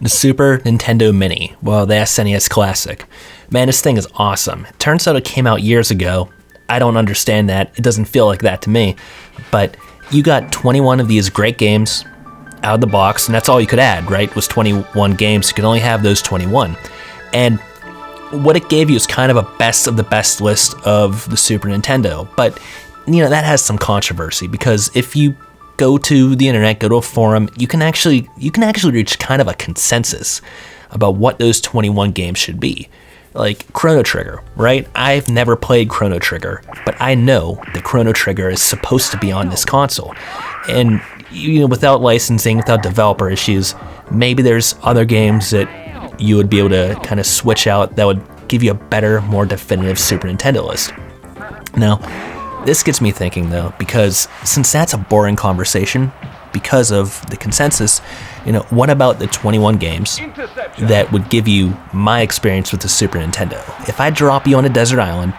The Super Nintendo Mini, well, the SNES Classic. Man, this thing is awesome. It turns out it came out years ago. I don't understand that. It doesn't feel like that to me. But you got 21 of these great games out of the box, and that's all you could add, right? It was 21 games. You could only have those 21. And what it gave you is kind of a best of the best list of the Super Nintendo. But, that has some controversy, because if you go to the internet, go to a forum, you can actually reach kind of a consensus about what those 21 games should be. Like Chrono Trigger, right? I've never played Chrono Trigger, but I know that Chrono Trigger is supposed to be on this console. And without licensing, without developer issues, maybe there's other games that you would be able to kind of switch out that would give you a better, more definitive Super Nintendo list. Now, this gets me thinking though, because since that's a boring conversation, because of the consensus, what about the 21 games that would give you my experience with the Super Nintendo? If I drop you on a desert island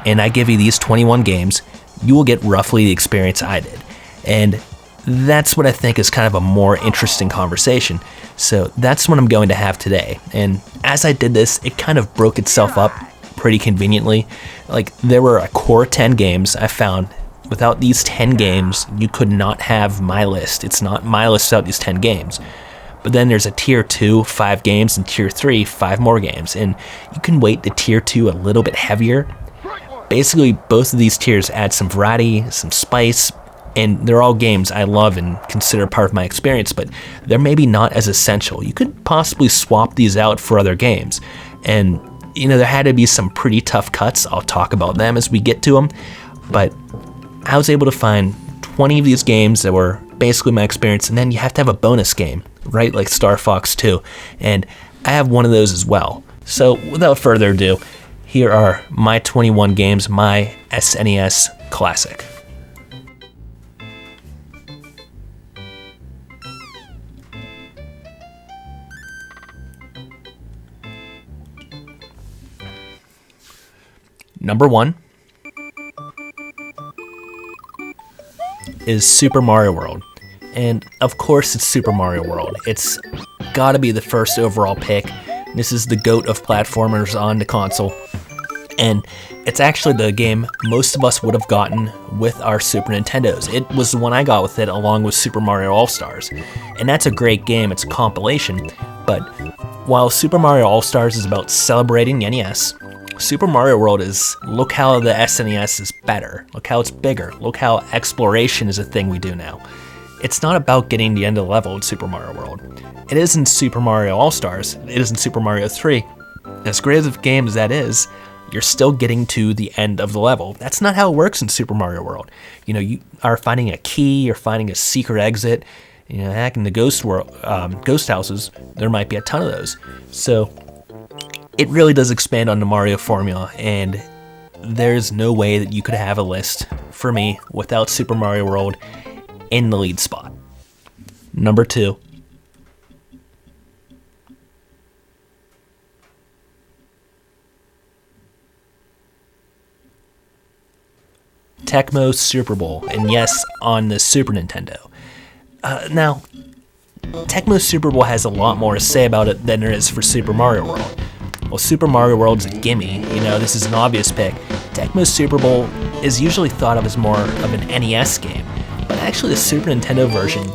and I give you these 21 games, you will get roughly the experience I did. And that's what I think is kind of a more interesting conversation. So that's what I'm going to have today. And as I did this, it kind of broke itself up pretty conveniently. Like, there were a core 10 games I found. Without these 10 games, you could not have my list. It's not my list without these 10 games. But then there's a tier 2, 5 games, and tier 3, 5 more games. And you can weight the tier 2 a little bit heavier. Basically, both of these tiers add some variety, some spice, and they're all games I love and consider part of my experience, but they're maybe not as essential. You could possibly swap these out for other games. And, there had to be some pretty tough cuts. I'll talk about them as we get to them. But I was able to find 20 of these games that were basically my experience, and then you have to have a bonus game, right? Like Star Fox 2, and I have one of those as well. So without further ado, here are my 21 games, my SNES Classic. Number 1 is Super Mario World. And of course it's Super Mario World. It's gotta be the first overall pick. This is the GOAT of platformers on the console. And it's actually the game most of us would have gotten with our Super Nintendos. It was the one I got with it, along with Super Mario All-Stars. And that's a great game, it's a compilation. But while Super Mario All-Stars is about celebrating the NES, Super Mario World is, look how the SNES is better, look how it's bigger, look how exploration is a thing we do now. It's not about getting the end of the level in Super Mario World. It is in Super Mario All-Stars, it is in Super Mario 3. As great of a game as that is, you're still getting to the end of the level. That's not how it works in Super Mario World. You are finding a key, you're finding a secret exit. Heck, in the ghost houses, there might be a ton of those. So it really does expand on the Mario formula, and there's no way that you could have a list, for me, without Super Mario World in the lead spot. Number 2. Tecmo Super Bowl, and yes, on the Super Nintendo. Now, Tecmo Super Bowl has a lot more to say about it than there is for Super Mario World. Well, Super Mario World's a gimme, this is an obvious pick. Tecmo Super Bowl is usually thought of as more of an NES game, but actually the Super Nintendo version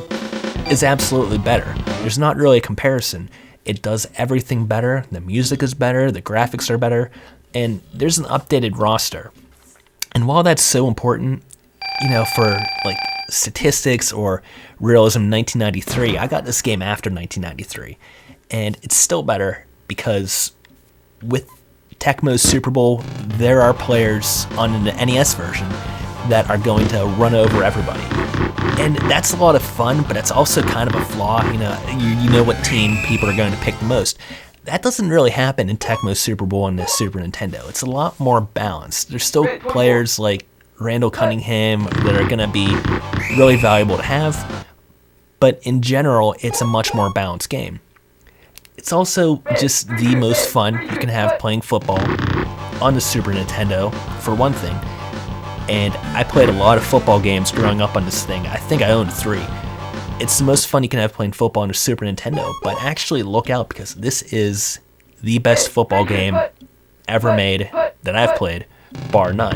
is absolutely better. There's not really a comparison. It does everything better, the music is better, the graphics are better, and there's an updated roster. And while that's so important, for like statistics or realism in 1993, I got this game after 1993, and it's still better because with Tecmo's Super Bowl, there are players on the NES version that are going to run over everybody. And that's a lot of fun, but it's also kind of a flaw. You know what team people are going to pick the most. That doesn't really happen in Tecmo's Super Bowl on the Super Nintendo. It's a lot more balanced. There's still players like Randall Cunningham that are going to be really valuable to have, but in general, it's a much more balanced game. It's also just the most fun you can have playing football on the Super Nintendo, for one thing. And I played a lot of football games growing up on this thing. I think I owned 3. it's the most fun you can have playing football on a Super Nintendo, but actually look out because this is the best football game ever made that I've played, bar none.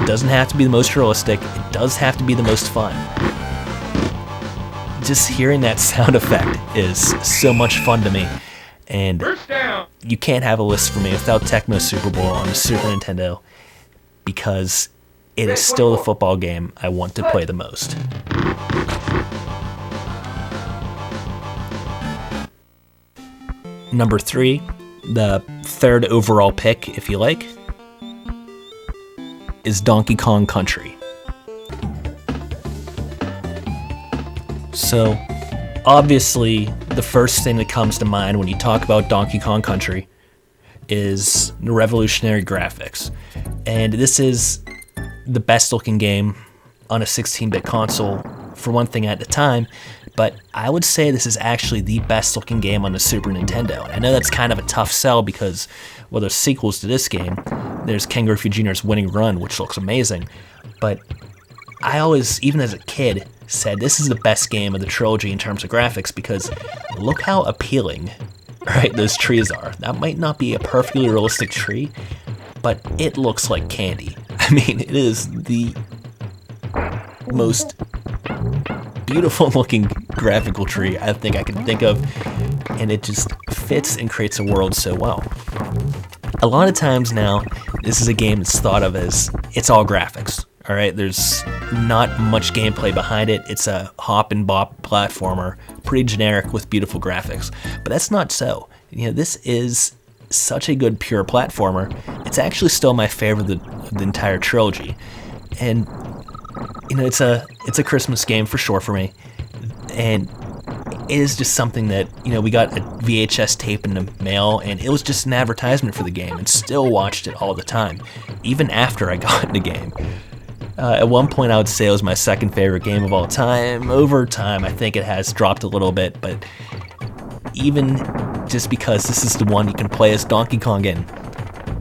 It doesn't have to be the most realistic, it does have to be the most fun. Just hearing that sound effect is so much fun to me, and you can't have a list for me without Tecmo Super Bowl on the Super Nintendo, because it is still the football game I want to play the most. Number 3, the third overall pick, if you like, is Donkey Kong Country. So, obviously, the first thing that comes to mind when you talk about Donkey Kong Country is the revolutionary graphics. And this is the best looking game on a 16-bit console, for one thing at the time, but I would say this is actually the best looking game on the Super Nintendo. And I know that's kind of a tough sell because, well, there's sequels to this game. There's Ken Griffey Jr.'s Winning Run, which looks amazing, but I always, even as a kid, said this is the best game of the trilogy in terms of graphics because look how appealing, right, those trees are. That might not be a perfectly realistic tree, but it looks like candy. I mean, it is the most beautiful looking graphical tree I think I can think of, and it just fits and creates a world so well. A lot of times now, this is a game that's thought of as, it's all graphics. All right, there's not much gameplay behind it. It's a hop and bop platformer, pretty generic with beautiful graphics. But that's not so. You know, this is such a good pure platformer. It's actually still my favorite of the entire trilogy. And you know, it's a Christmas game for sure for me. And it is just something that, you know, we got a VHS tape in the mail, and it was just an advertisement for the game, and still watched it all the time, even after I got the game. At one point, I would say it was my second favorite game of all time. Over time, I think it has dropped a little bit, but even just because this is the one you can play as Donkey Kong in,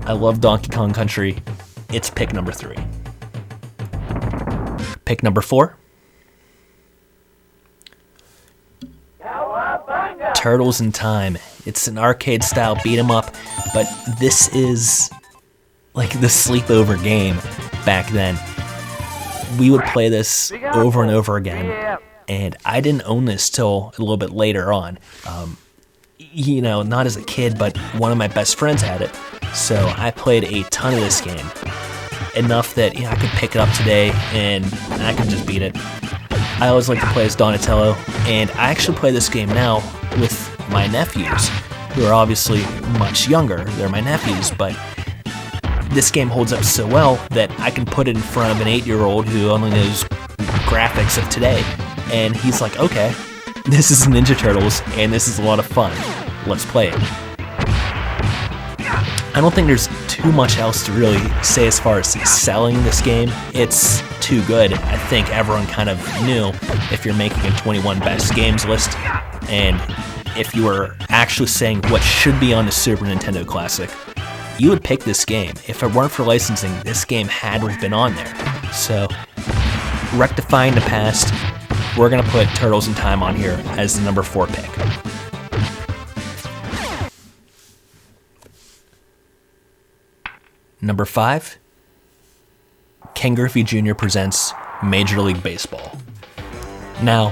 I love Donkey Kong Country. It's pick number 3. Pick number 4. Turtles in Time. It's an arcade-style beat-em-up, but this is like the sleepover game back then. We would play this over and over again, and I didn't own this till a little bit later on. You know, not as a kid, but one of my best friends had it, so I played a ton of this game. Enough that, you know, I could pick it up today and I could just beat it. I always like to play as Donatello, and I actually play this game now with my nephews, who are obviously much younger. They're my nephews, but this game holds up so well that I can put it in front of an 8-year-old who only knows graphics of today, and he's like, okay, this is Ninja Turtles, and this is a lot of fun. Let's play it. I don't think there's too much else to really say as far as selling this game. It's too good. I think everyone kind of knew if you're making a 21 best games list, and if you were actually saying what should be on the Super Nintendo Classic, you would pick this game. If it weren't for licensing, this game had to have been on there. So, rectifying the past, we're going to put Turtles in Time on here as the number 4 pick. Number 5, Ken Griffey Jr. presents Major League Baseball. Now,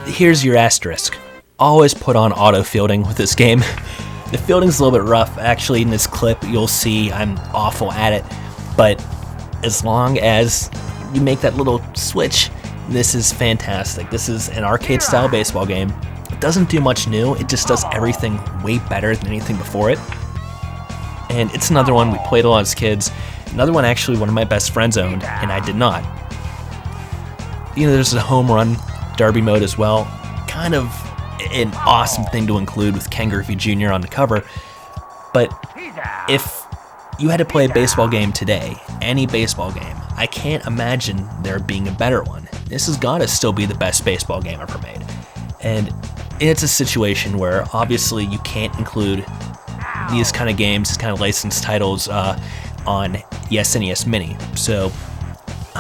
here's your asterisk. Always put on auto fielding with this game. The fielding's a little bit rough. Actually, in this clip, you'll see I'm awful at it. But as long as you make that little switch, this is fantastic. This is an arcade-style baseball game. It doesn't do much new. It just does everything way better than anything before it. And it's another one we played a lot as kids. Another one actually one of my best friends owned, and I did not. You know, there's a home run derby mode as well. Kind of an awesome thing to include with Ken Griffey Jr. on the cover. But if you had to play a baseball game today, any baseball game, I can't imagine there being a better one. This has got to still be the best baseball game ever made. And it's a situation where obviously you can't include these kind of games, these kind of licensed titles on the SNES Mini. So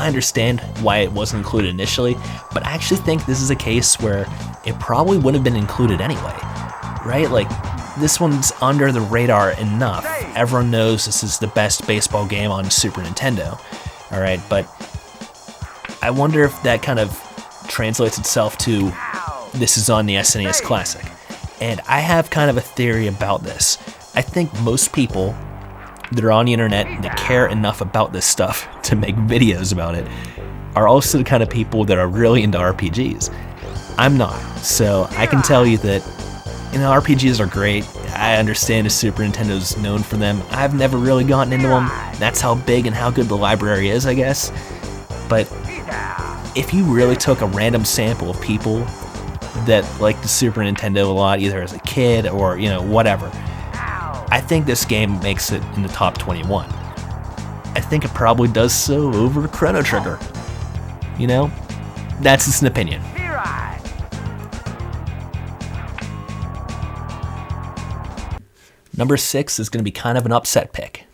I understand why it wasn't included initially, but I actually think this is a case where it probably would have been included anyway, right? Like, this one's under the radar enough. Everyone knows this is the best baseball game on Super Nintendo, all right? But I wonder if that kind of translates itself to this is on the SNES Classic. And I have kind of a theory about this. I think most people that are on the internet and that care enough about this stuff to make videos about it are also the kind of people that are really into RPGs. I'm not, so I can tell you that, RPGs are great. I understand the Super Nintendo's known for them. I've never really gotten into them. That's how big and how good the library is, I guess. But if you really took a random sample of people that like the Super Nintendo a lot, either as a kid or, whatever, I think this game makes it in the top 21. I think it probably does so over Chrono Trigger. That's just an opinion. Number 6 is going to be kind of an upset pick.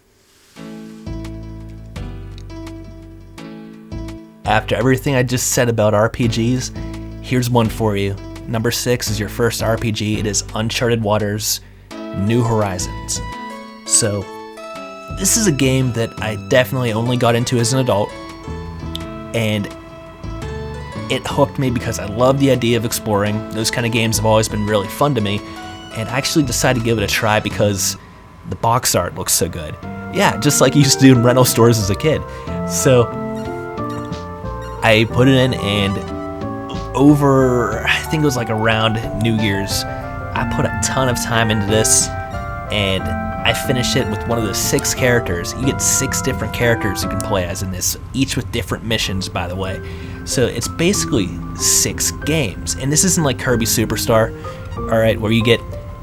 After everything I just said about RPGs, here's one for you. Number 6 is your first RPG. It is Uncharted Waters New Horizons. So, this is a game that I definitely only got into as an adult, and it hooked me because I love the idea of exploring. Those kind of games have always been really fun to me, and I actually decided to give it a try because the box art looks so good. Yeah, just like you used to do in rental stores as a kid. So, I put it in, and I think it was like around New Year's, I put a ton of time into this, and I finished it with one of the 6 characters. You get 6 different characters you can play as in this, each with different missions, by the way. So it's basically 6 games, and this isn't like Kirby Superstar, all right, where you get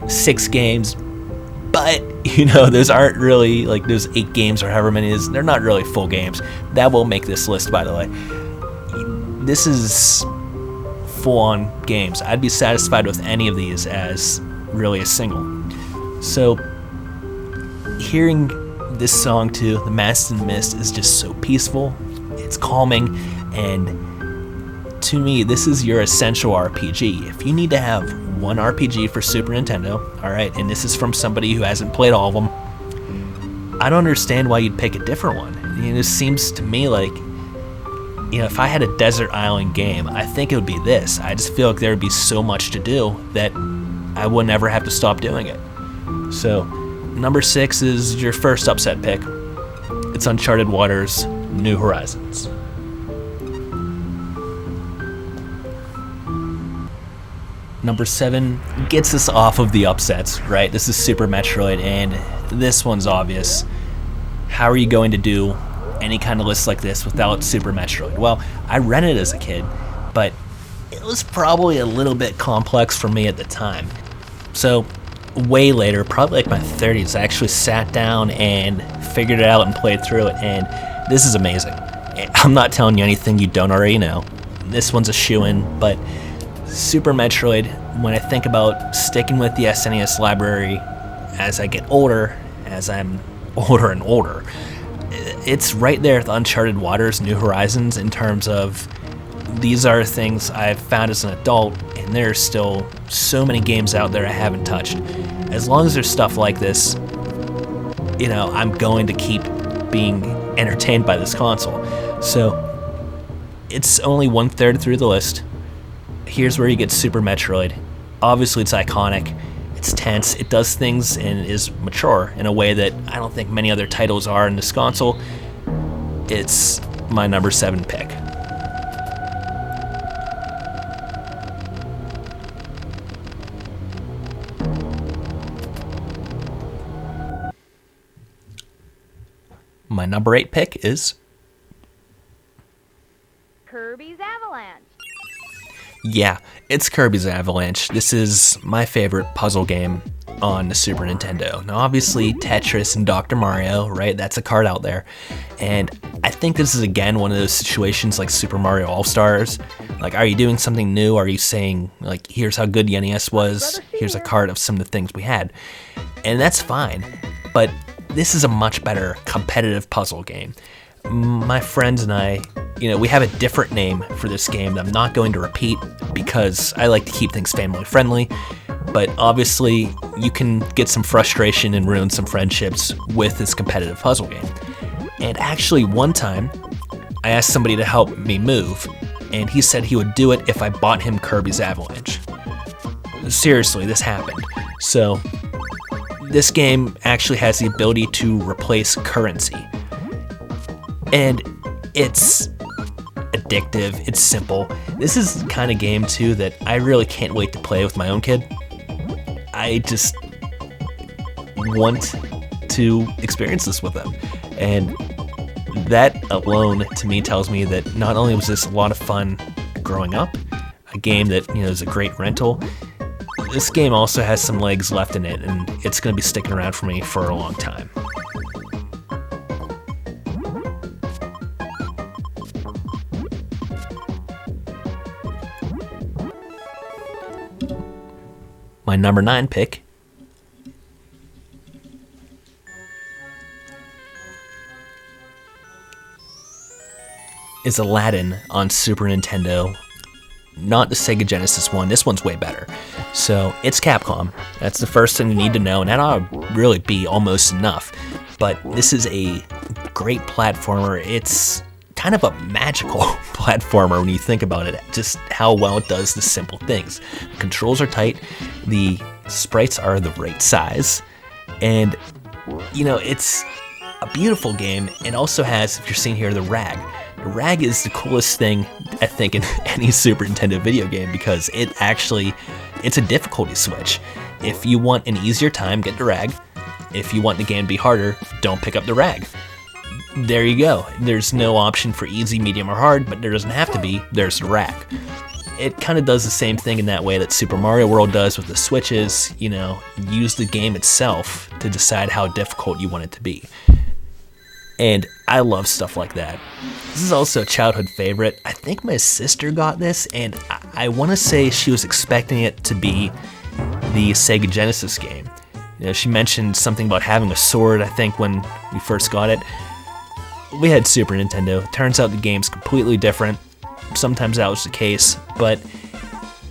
6 games, but, those aren't really, like, those 8 games or however many it is, they're not really full games. That will make this list, by the way. This is full-on games. I'd be satisfied with any of these as really a single. So, hearing this song too, The Masked and Mist, is just so peaceful. It's calming, and to me, this is your essential RPG. If you need to have one RPG for Super Nintendo, alright, and this is from somebody who hasn't played all of them, I don't understand why you'd pick a different one. It seems to me like, if I had a desert island game, I think it would be this. I just feel like there would be so much to do that I would never have to stop doing it. So, number 6 is your first upset pick. It's Uncharted Waters New Horizons. Number 7 gets us off of the upsets, right? This is Super Metroid, and this one's obvious. How are you going to do any kind of list like this without Super Metroid? Well, I rented it as a kid, but it was probably a little bit complex for me at the time. So, way later, probably like my 30s, I actually sat down and figured it out and played through it, and this is amazing. I'm not telling you anything you don't already know. This one's a shoo-in, but Super Metroid, when I think about sticking with the SNES library as I get older, as I'm older and older, it's right there at the Uncharted Waters New Horizons in terms of these are things I've found as an adult, and there's still so many games out there I haven't touched. As long as there's stuff like this, I'm going to keep being entertained by this console. So, it's only 1/3 through the list. Here's where you get Super Metroid. Obviously, it's iconic. It's tense. It does things and is mature in a way that I don't think many other titles are in this console. It's my number 7 pick. My number 8 pick is Kirby's Avalanche. Yeah, it's Kirby's Avalanche. This is my favorite puzzle game on the Super Nintendo. Now, obviously, Tetris and Dr. Mario, right? That's a card out there. And I think this is, again, one of those situations like Super Mario All-Stars. Like, are you doing something new? Are you saying, like, here's how good the NES was? Here's a card of some of the things we had. And that's fine. But this is a much better competitive puzzle game. My friends and I, we have a different name for this game that I'm not going to repeat because I like to keep things family friendly. But obviously, you can get some frustration and ruin some friendships with this competitive puzzle game. And actually, one time, I asked somebody to help me move, and he said he would do it if I bought him Kirby's Avalanche. Seriously, this happened. So, this game actually has the ability to replace currency. And it's addictive, it's simple. This is the kind of game, too, that I really can't wait to play with my own kid. I just want to experience this with them. And that alone, to me, tells me that not only was this a lot of fun growing up, a game that, is a great rental, this game also has some legs left in it, and it's going to be sticking around for me for a long time. My number 9 pick is Aladdin on Super Nintendo. Not the Sega Genesis one. This one's way better. So it's Capcom. That's the first thing you need to know, and that ought to really be almost enough. But this is a great platformer. It's kind of a magical platformer when you think about it, just how well it does the simple things. The controls are tight, the sprites are the right size, and it's a beautiful game. It also has, if you're seeing here, the rag. The rag is the coolest thing, I think, in any Super Nintendo video game because it's a difficulty switch. If you want an easier time, get the rag. If you want the game to be harder, don't pick up the rag. There you go. There's no option for easy, medium, or hard, but there doesn't have to be. There's the rag. It kind of does the same thing in that way that Super Mario World does with the switches. Use the game itself to decide how difficult you want it to be. And I love stuff like that. This is also a childhood favorite. I think my sister got this, and I want to say she was expecting it to be the Sega Genesis game. She mentioned something about having a sword, I think, when we first got it. We had Super Nintendo. Turns out the game's completely different. Sometimes that was the case, but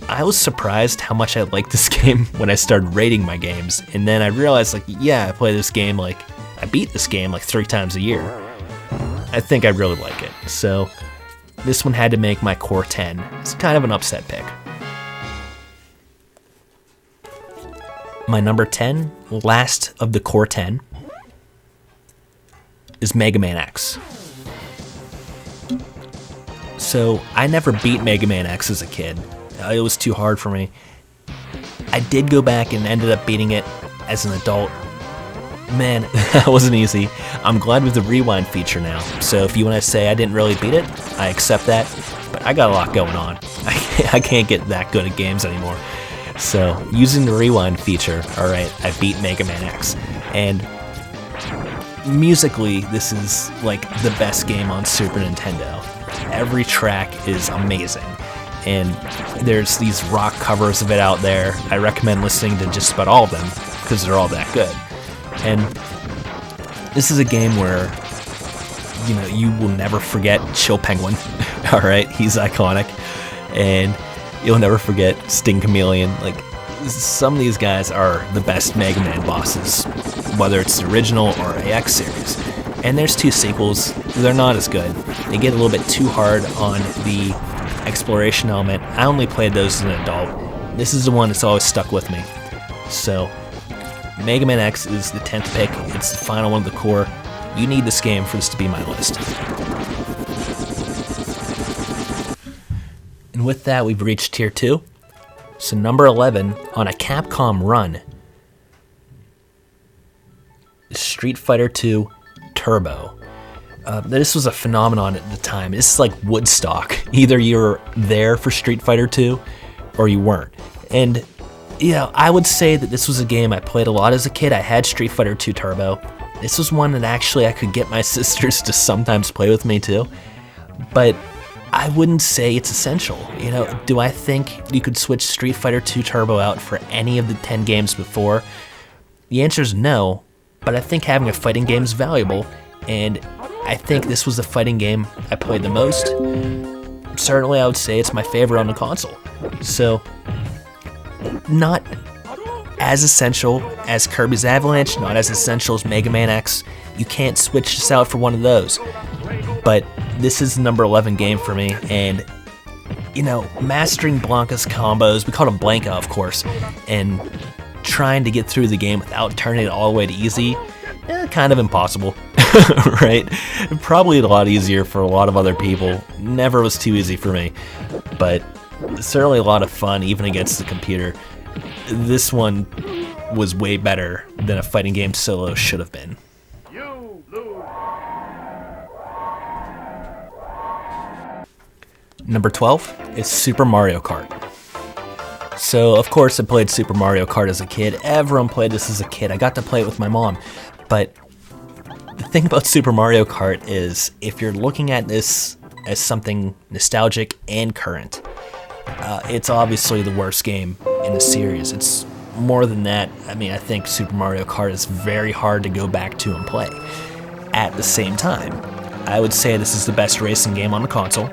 I was surprised how much I liked this game when I started rating my games. And then I realized, I play this game, I beat this game 3 times a year. I think I really like it. So this one had to make my core 10. It's kind of an upset pick. My number 10, last of the core 10, is Mega Man X. So I never beat Mega Man X as a kid. It was too hard for me. I did go back and ended up beating it as an adult. Man, that wasn't easy. I'm glad with the rewind feature now. So if you want to say I didn't really beat it, I accept that. But I got a lot going on. I can't get that good at games anymore. So using the rewind feature, alright, I beat Mega Man X. And musically, this is the best game on Super Nintendo. Every track is amazing. And there's these rock covers of it out there. I recommend listening to just about all of them because they're all that good. And this is a game where, you will never forget Chill Penguin. Alright, he's iconic. And you'll never forget Sting Chameleon. Some of these guys are the best Mega Man bosses, whether it's the original or AX series. And there's 2 sequels. They're not as good. They get a little bit too hard on the exploration element. I only played those as an adult. This is the one that's always stuck with me. So Mega Man X is the 10th pick. It's the final one of the core. You need this game for this to be my list. And with that, we've reached tier 2. So number 11 on a Capcom run, Street Fighter II Turbo. This was a phenomenon at the time. This is like Woodstock. Either you were there for Street Fighter II or you weren't. And I would say that this was a game I played a lot as a kid. I had Street Fighter II Turbo. This was one that actually I could get my sisters to sometimes play with me too. But I wouldn't say it's essential. Do I think you could switch Street Fighter II Turbo out for any of the 10 games before? The answer is no, but I think having a fighting game is valuable, and I think this was the fighting game I played the most. Certainly, I would say it's my favorite on the console. So, not as essential as Kirby's Avalanche, not as essential as Mega Man X. You can't switch this out for one of those. But this is the number 11 game for me, and mastering Blanca's combos, we called him Blanca, of course, and trying to get through the game without turning it all the way to easy, kind of impossible, right? Probably a lot easier for a lot of other people. Never was too easy for me, but certainly a lot of fun, even against the computer. This one was way better than a fighting game solo should have been. Number 12 is Super Mario Kart. So, of course, I played Super Mario Kart as a kid. Everyone played this as a kid. I got to play it with my mom. But the thing about Super Mario Kart is, if you're looking at this as something nostalgic and current, it's obviously the worst game in the series. It's more than that. I mean, I think Super Mario Kart is very hard to go back to and play. At the same time, I would say this is the best racing game on the console.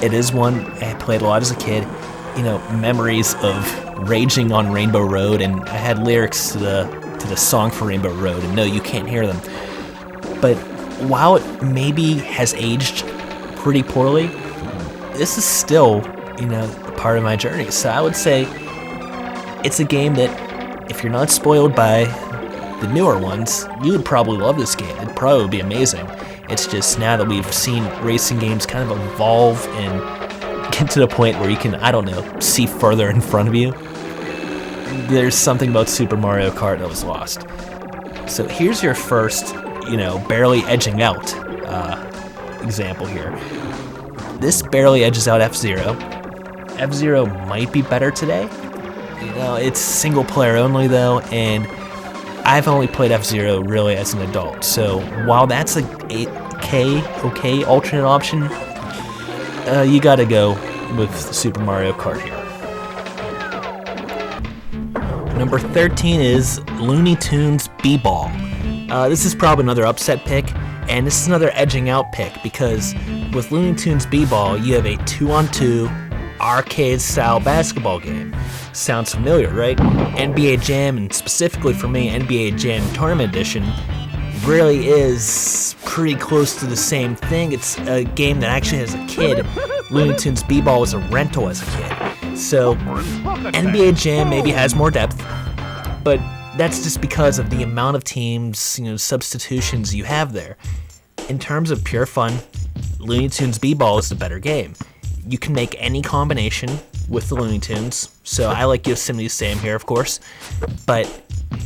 It is one I played a lot as a kid. Memories of raging on Rainbow Road, and I had lyrics to the song for Rainbow Road, and no, you can't hear them. But while it maybe has aged pretty poorly, this is still, part of my journey. So I would say it's a game that, if you're not spoiled by the newer ones, you would probably love this game. It'd probably be amazing. It's just now that we've seen racing games kind of evolve and get to the point where you can, see further in front of you, there's something about Super Mario Kart that was lost. So here's your first, barely edging out example here. This barely edges out F-Zero. F-Zero might be better today. It's single player only though, and I've only played F-Zero really as an adult. So while that's a okay alternate option, you gotta go with Super Mario Kart here. Number 13 is Looney Tunes B-Ball. This is probably another upset pick, and this is another edging out pick, because with Looney Tunes B-Ball, you have a 2-on-2 arcade-style basketball game. Sounds familiar, right? NBA Jam, and specifically for me, NBA Jam Tournament Edition, really is pretty close to the same thing. It's a game that actually, as a kid, Looney Tunes B-Ball was a rental as a kid. So NBA Jam maybe has more depth, but that's just because of the amount of teams, substitutions you have there. In terms of pure fun, Looney Tunes B-Ball is the better game. You can make any combination with the Looney Tunes, so I like Yosemite Sam here, of course, but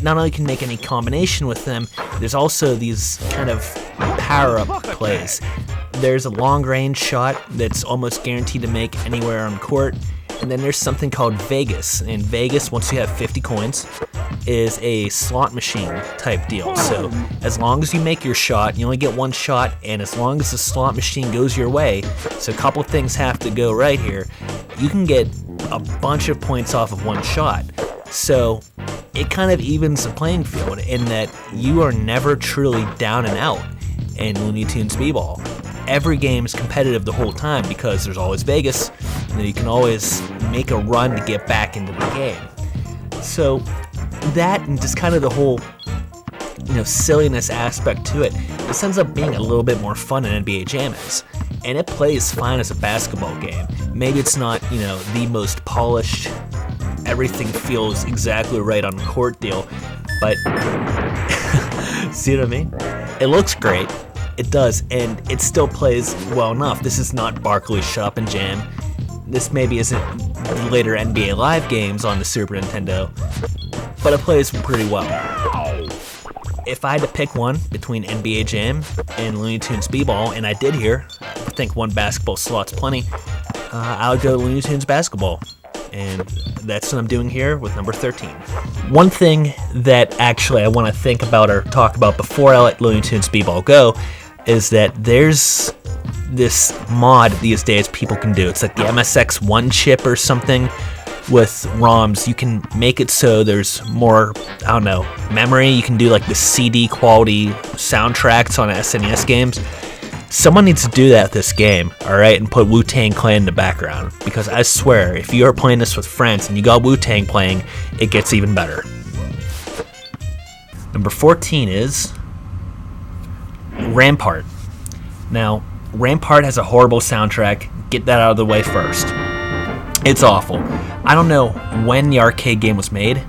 not only can you make any combination with them, there's also these kind of power-up plays. There's a long-range shot that's almost guaranteed to make anywhere on court, and then there's something called Vegas. And Vegas, once you have 50 coins, is a slot machine type deal. So as long as you make your shot, you only get one shot, and as long as the slot machine goes your way, so a couple things have to go right here, you can get a bunch of points off of one shot. So it kind of evens the playing field in that you are never truly down and out in Looney Tunes B-Ball. Every game is competitive the whole time because there's always Vegas, and you can always make a run to get back into the game. So that, and just kind of the whole silliness aspect to it, this ends up being a little bit more fun than NBA Jam is. And it plays fine as a basketball game. Maybe it's not, the most polished, everything feels exactly right on the court deal, but see what I mean? It looks great. It does, and it still plays well enough. This is not Barkley's Shop and Jam. This maybe isn't the later NBA Live games on the Super Nintendo, but it plays pretty well. If I had to pick one between NBA Jam and Looney Tunes B-Ball, and I did here, I think one basketball slot's plenty, I would go Looney Tunes Basketball. And that's what I'm doing here with number 13. One thing that actually I want to think about or talk about before I let Looney Tunes B-Ball go is that there's this mod these days people can do. It's like the MSX1 chip or something with ROMs, you can make it so there's more, I don't know, memory. You can do like the CD quality soundtracks on SNES games. Someone needs to do that with this game, alright, and put Wu-Tang Clan in the background. Because I swear, if you are playing this with friends and you got Wu-Tang playing, it gets even better. Number 14 is Rampart. Now, Rampart has a horrible soundtrack. Get that out of the way first. It's awful. I don't know when the arcade game was made,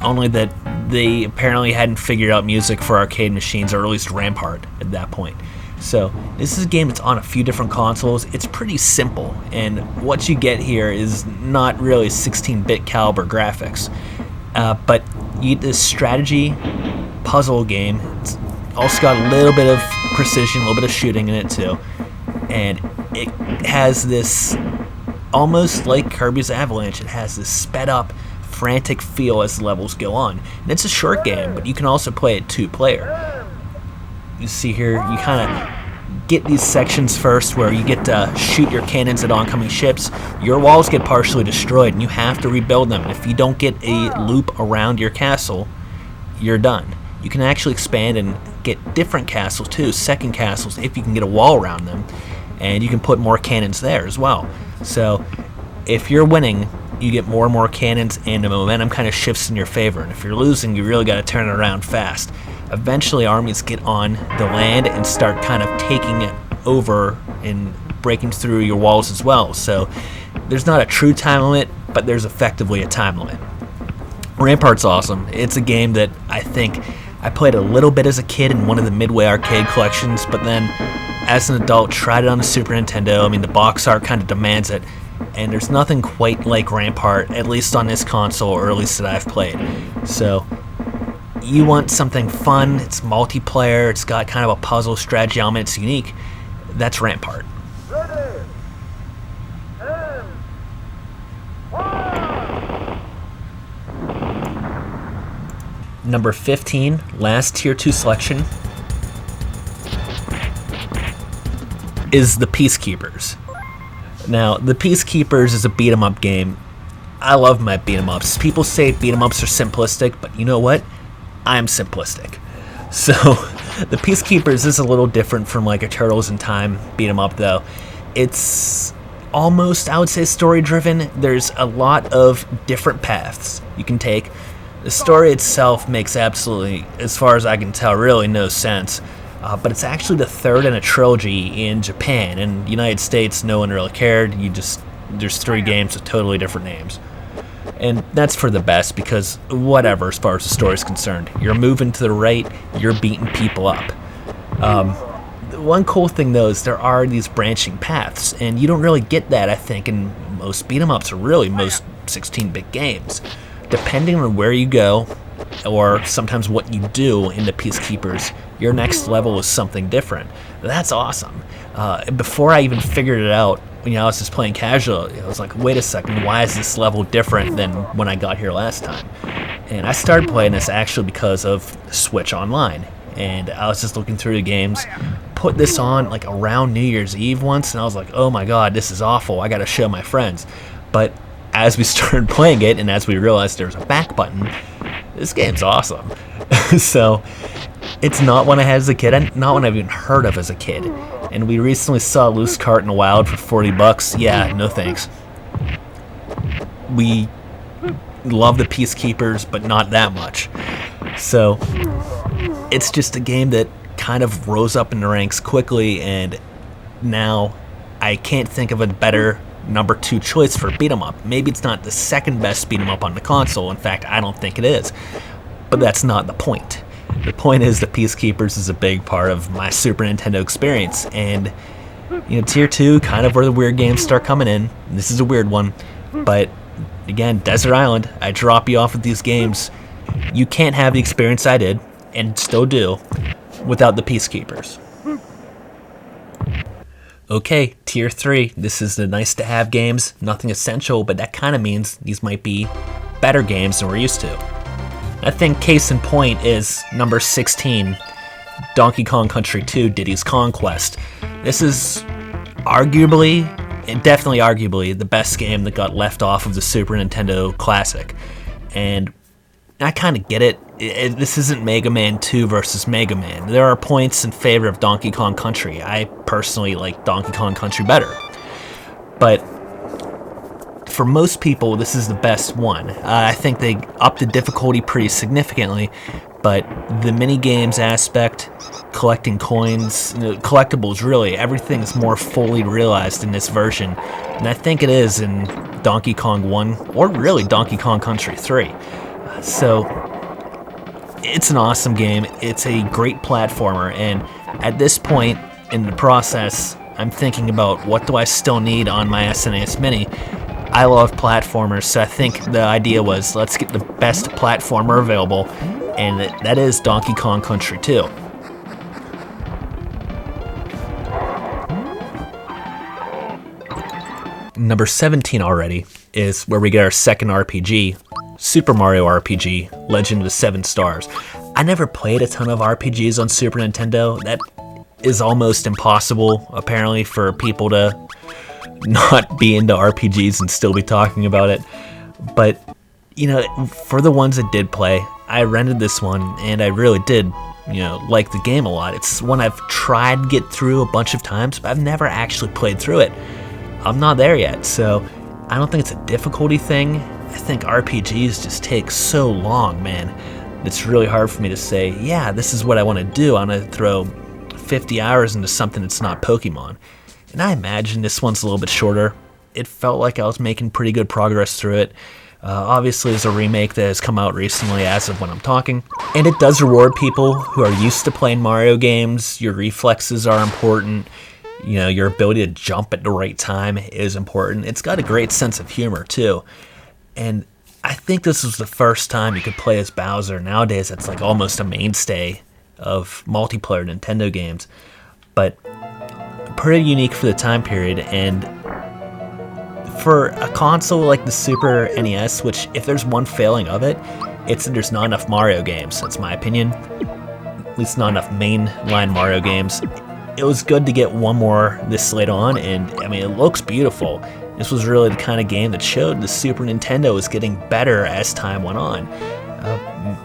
only that they apparently hadn't figured out music for arcade machines, or at least Rampart at that point. So this is a game that's on a few different consoles. It's pretty simple, and what you get here is not really 16-bit caliber graphics, but you get this strategy puzzle game. It's also got a little bit of precision, a little bit of shooting in it too, and it has this, almost like Kirby's Avalanche, it has this sped up, frantic feel as the levels go on. And it's a short game, but you can also play it 2-player. You see here, you kind of get these sections first where you get to shoot your cannons at oncoming ships. Your walls get partially destroyed and you have to rebuild them. And if you don't get a loop around your castle, you're done. You can actually expand and get different castles too, second castles, if you can get a wall around them. And you can put more cannons there as well. So if you're winning, you get more and more cannons and the momentum kind of shifts in your favor. And if you're losing, you really got to turn it around fast. Eventually armies get on the land and start kind of taking it over and breaking through your walls as well. So there's not a true time limit, but there's effectively a time limit. Rampart's awesome. It's a game that I think I played a little bit as a kid in one of the Midway arcade collections, but then as an adult tried it on the Super Nintendo. I mean, the box art kind of demands it, and there's nothing quite like Rampart, at least on this console, or at least that I've played. So you want something fun, it's multiplayer, it's got kind of a puzzle strategy element, it's unique, that's Rampart. Number 15, last Tier 2 selection, is the Peacekeepers. Now, the Peacekeepers is a beat-em-up game. I love my beat-em-ups. People say beat-em-ups are simplistic, but you know what? I'm simplistic. So, the Peacekeepers is a little different from like a Turtles in Time beat-em-up though. It's almost, I would say, story-driven. There's a lot of different paths you can take. The story itself makes absolutely, as far as I can tell, really no sense. But it's actually the third in a trilogy in Japan. In the United States, no one really cared. There's 3 games with totally different names. And that's for the best, because whatever as far as the story is concerned. You're moving to the right, you're beating people up. One cool thing though is there are these branching paths, and you don't really get that, I think, in most beat-em-ups, or really most 16-bit games. Depending on where you go, or sometimes what you do in the Peacekeepers, your next level is something different. That's awesome. Before I even figured it out, I was just playing casual, I was like, wait a second, why is this level different than when I got here last time? And I started playing this actually because of Switch Online. And I was just looking through the games, put this on like around New Year's Eve once, and I was like, oh my god, this is awful, I gotta show my friends. But as we started playing it, and as we realized there's a back button, this game's awesome. So, it's not one I had as a kid, not one I've even heard of as a kid. And we recently saw Loose Cart in the Wild for $40. Yeah, no thanks. We love the Peacekeepers, but not that much. So, it's just a game that kind of rose up in the ranks quickly, and now I can't think of a better number 2 choice for beat 'em up. Maybe it's not the second best beat 'em up on the console. In fact, I don't think it is. But that's not the point. The point is the Peacekeepers is a big part of my Super Nintendo experience, and Tier 2, kind of where the weird games start coming in. This is a weird one, but again, Desert Island, I drop you off with these games. You can't have the experience I did, and still do, without the Peacekeepers. Okay, Tier 3, this is the nice to have games, nothing essential, but that kind of means these might be better games than we're used to. I think case in point is number 16, Donkey Kong Country 2 Diddy's Conquest. This is arguably and definitely arguably the best game that got left off of the Super Nintendo Classic. And I kind of get it. This isn't Mega Man 2 versus Mega Man. There are points in favor of Donkey Kong Country. I personally like Donkey Kong Country better. But for most people, this is the best one. I think they upped the difficulty pretty significantly, but the mini games aspect, collecting coins, collectibles, really, everything's more fully realized in this version. And I think it is in Donkey Kong 1, or really Donkey Kong Country 3. So it's an awesome game. It's a great platformer, and at this point in the process, I'm thinking about what do I still need on my SNES Mini. I love platformers, so I think the idea was let's get the best platformer available, and that is Donkey Kong Country 2. Number 17 already is where we get our second RPG, Super Mario RPG, Legend of the Seven Stars. I never played a ton of RPGs on Super Nintendo. That is almost impossible, apparently, for people to not be into RPGs and still be talking about it. But, for the ones that did play, I rented this one, and I really did, like the game a lot. It's one I've tried to get through a bunch of times, but I've never actually played through it. I'm not there yet, so I don't think it's a difficulty thing. I think RPGs just take so long, man. It's really hard for me to say, yeah, this is what I want to do. I want to throw 50 hours into something that's not Pokemon. And I imagine this one's a little bit shorter. It felt like I was making pretty good progress through it. Obviously, there's a remake that has come out recently as of when I'm talking. And it does reward people who are used to playing Mario games. Your reflexes are important. Your ability to jump at the right time is important. It's got a great sense of humor, too. And I think this was the first time you could play as Bowser. Nowadays, it's like almost a mainstay of multiplayer Nintendo games. But pretty unique for the time period, and for a console like the Super NES, which if there's one failing of it, it's that there's not enough Mario games. That's my opinion. At least not enough mainline Mario games. It was good to get one more this late on, and it looks beautiful. This was really the kind of game that showed the Super Nintendo was getting better as time went on.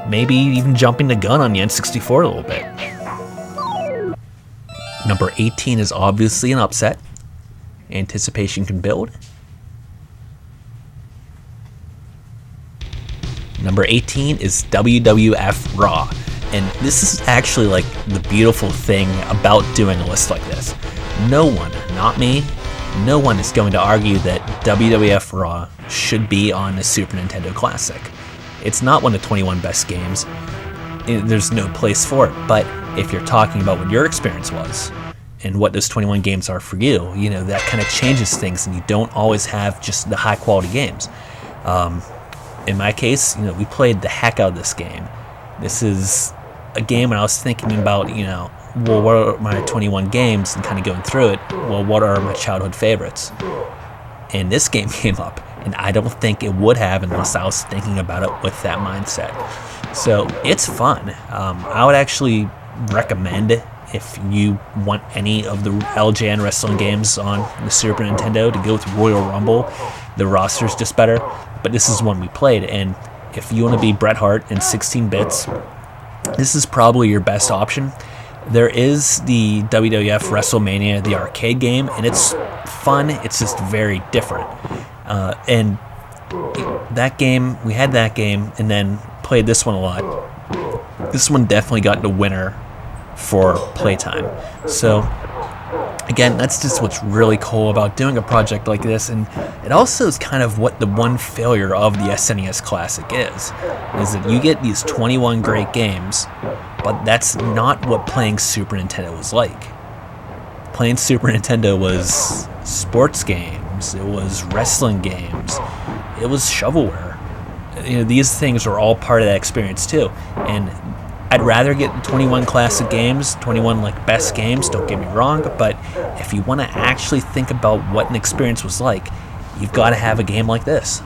Maybe even jumping the gun on the N64 a little bit. Number 18 is obviously an upset. Anticipation can build. Number 18 is WWF Raw. And this is actually like the beautiful thing about doing a list like this. No one, not me, no one is going to argue that WWF Raw should be on the Super Nintendo Classic. It's not one of the 21 best games. There's no place for it. But if you're talking about what your experience was and what those 21 games are for you, that kind of changes things, and you don't always have just the high quality games. In my case, we played the heck out of this game. This is a game when I was thinking about, what are my 21 games, and kind of going through it, what are my childhood favorites? And this game came up, and I don't think it would have unless I was thinking about it with that mindset. So it's fun. I would actually recommend, if you want any of the LJN wrestling games on the Super Nintendo, to go with Royal Rumble. The roster's just better, but this is one we played, and if you want to be Bret Hart in 16 bits, this is probably your best option. There is the WWF WrestleMania, the arcade game, and it's fun. It's just very different. And that game, we had that game, and then played this one a lot. This one definitely got the winner for playtime. So again, that's just what's really cool about doing a project like this, and it also is kind of what the one failure of the SNES Classic is that you get these 21 great games, but that's not what playing Super Nintendo was like. Playing Super Nintendo was sports games, it was wrestling games, it was shovelware. These things are all part of that experience too, and I'd rather get 21 classic games, 21 best games, don't get me wrong, but if you want to actually think about what an experience was like, you've got to have a game like this.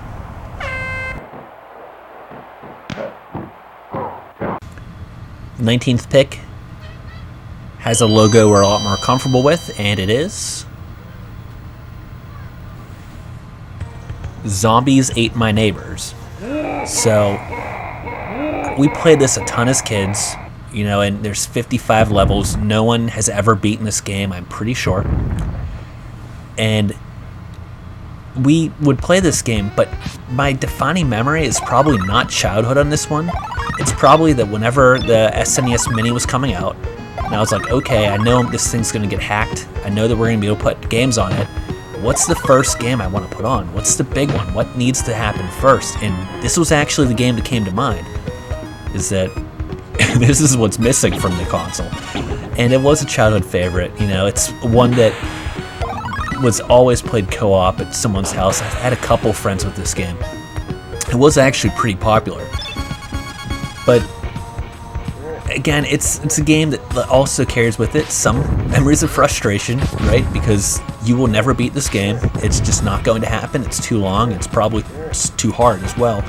The 19th pick has a logo we're a lot more comfortable with, and it is Zombies Ate My Neighbors. So we played this a ton as kids, and there's 55 levels. No one has ever beaten this game, I'm pretty sure. And we would play this game, but my defining memory is probably not childhood on this one. It's probably that whenever the SNES Mini was coming out, and I was like, okay, I know this thing's going to get hacked. I know that we're going to be able to put games on it. What's the first game I want to put on? What's the big one? What needs to happen first? And this was actually the game that came to mind, is that this is what's missing from the console. And it was a childhood favorite. It's one that was always played co-op at someone's house. I had a couple friends with this game. It was actually pretty popular. But again, it's a game that also carries with it some memories of frustration, right? Because you will never beat this game. It's just not going to happen. It's too long. It's probably too hard as well.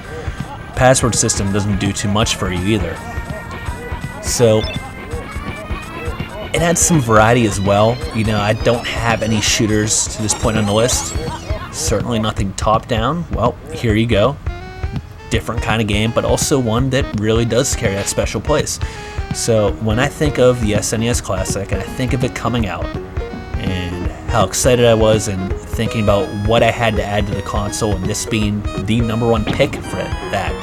Password system doesn't do too much for you either. So it had some variety as well. I don't have any shooters to this point on the list. Certainly nothing top down. Well, here you go. Different kind of game, but also one that really does carry that special place. So when I think of the SNES Classic, and I think of it coming out, and how excited I was, and thinking about what I had to add to the console, and this being the number one pick for that,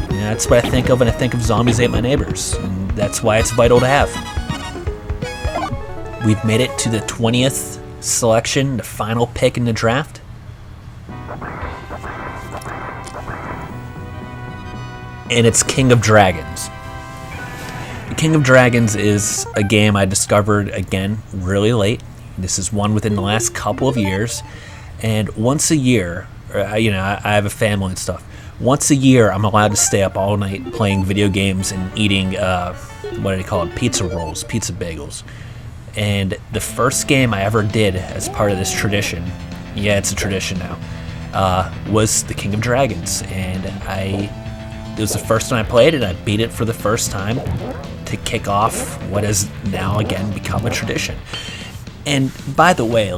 that's what I think of when I think of Zombies Ate My Neighbors, and that's why it's vital to have. We've made it to the 20th selection, the final pick in the draft. And it's King of Dragons. King of Dragons is a game I discovered, again, really late. This is one within the last couple of years. And once a year, I have a family and stuff. Once a year, I'm allowed to stay up all night playing video games and eating, pizza rolls, pizza bagels. And the first game I ever did as part of this tradition, yeah, it's a tradition now, was the King of Dragons. And it was the first time I played it. I beat it for the first time to kick off what has now again become a tradition. And by the way,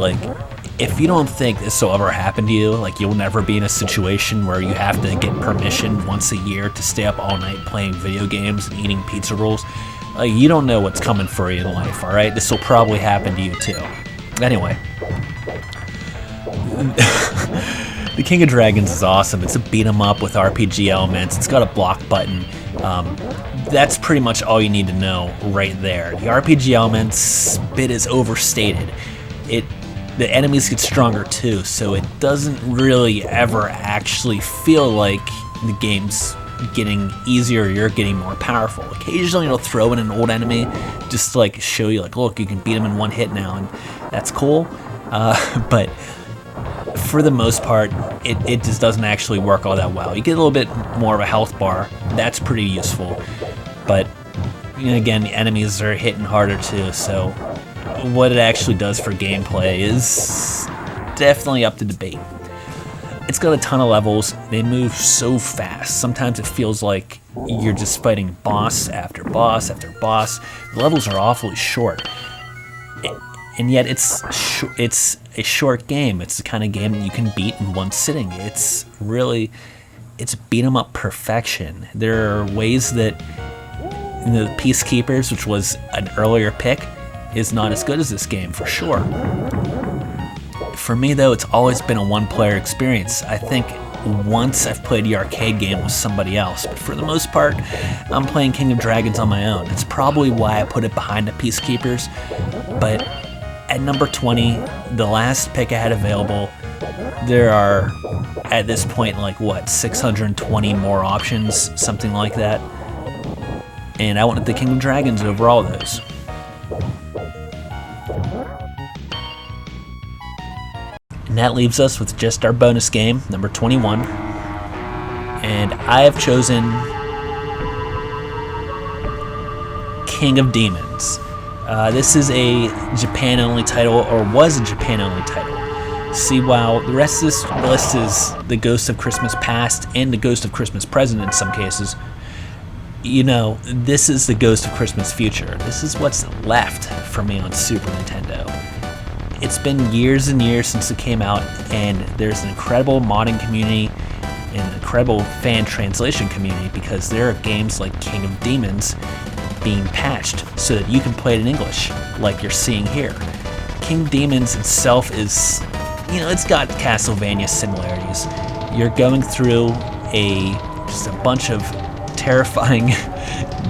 if you don't think this will ever happen to you, you'll never be in a situation where you have to get permission once a year to stay up all night playing video games and eating pizza rolls, you don't know what's coming for you in life, all right? This will probably happen to you too. Anyway. The King of Dragons is awesome. It's a beat 'em up with RPG elements. It's got a block button. That's pretty much all you need to know right there. The RPG elements bit is overstated. The enemies get stronger too, so it doesn't really ever actually feel like the game's getting easier or you're getting more powerful. Occasionally it'll throw in an old enemy just to show you look, you can beat him in one hit now, and that's cool. But for the most part, it just doesn't actually work all that well. You get a little bit more of a health bar. That's pretty useful. But, again, the enemies are hitting harder too, so what it actually does for gameplay is definitely up to debate. It's got a ton of levels. They move so fast. Sometimes it feels like you're just fighting boss after boss after boss. The levels are awfully short. And yet it's a short game. It's the kind of game that you can beat in one sitting. It's beat 'em up perfection. There are ways that the Peacekeepers, which was an earlier pick, is not as good as this game for sure. For me though, it's always been a one-player experience. I think once I've played the arcade game with somebody else, but for the most part, I'm playing King of Dragons on my own. It's probably why I put it behind the Peacekeepers, but at number 20, the last pick I had available, there are, at this point, 620 more options, something like that. And I wanted the King of Dragons over all those. And that leaves us with just our bonus game, number 21. And I have chosen King of Demons. This is a Japan-only title, or was a Japan-only title. See, while the rest of this list is the Ghost of Christmas Past and the Ghost of Christmas Present in some cases, this is the Ghost of Christmas Future. This is what's left for me on Super Nintendo. it's been years and years since it came out, and there's an incredible modding community and an incredible fan translation community, because there are games like King of Demons being patched so that you can play it in English, like you're seeing here. King of Demons itself is, it's got Castlevania similarities. You're going through just a bunch of terrifying,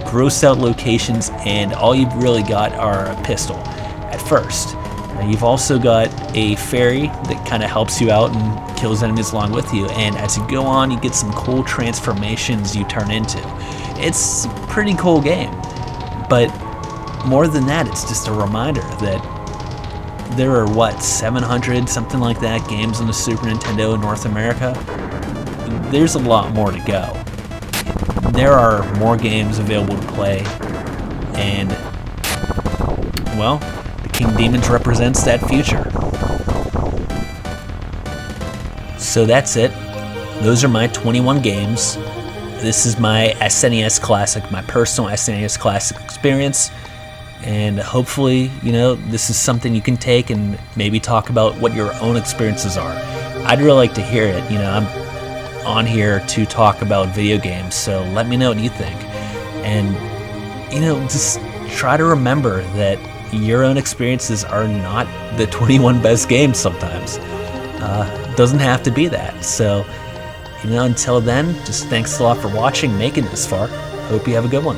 gross out locations, and all you've really got are a pistol at first. Now, you've also got a fairy that kind of helps you out and kills enemies along with you, and as you go on, you get some cool transformations you turn into. It's a pretty cool game, but more than that, it's just a reminder that there are 700, something like that, games on the Super Nintendo in North America. There's a lot more to go. There are more games available to play, and, well, the King Demons represents that future. So that's it. Those are my 21 games. This is my SNES Classic, my personal SNES Classic experience. And hopefully, this is something you can take and maybe talk about what your own experiences are. I'd really like to hear it. I'm on here to talk about video games, so let me know what you think. And, just try to remember that your own experiences are not the 21 best games sometimes. Doesn't have to be that. So, until then, just thanks a lot for watching, making it this far. Hope you have a good one.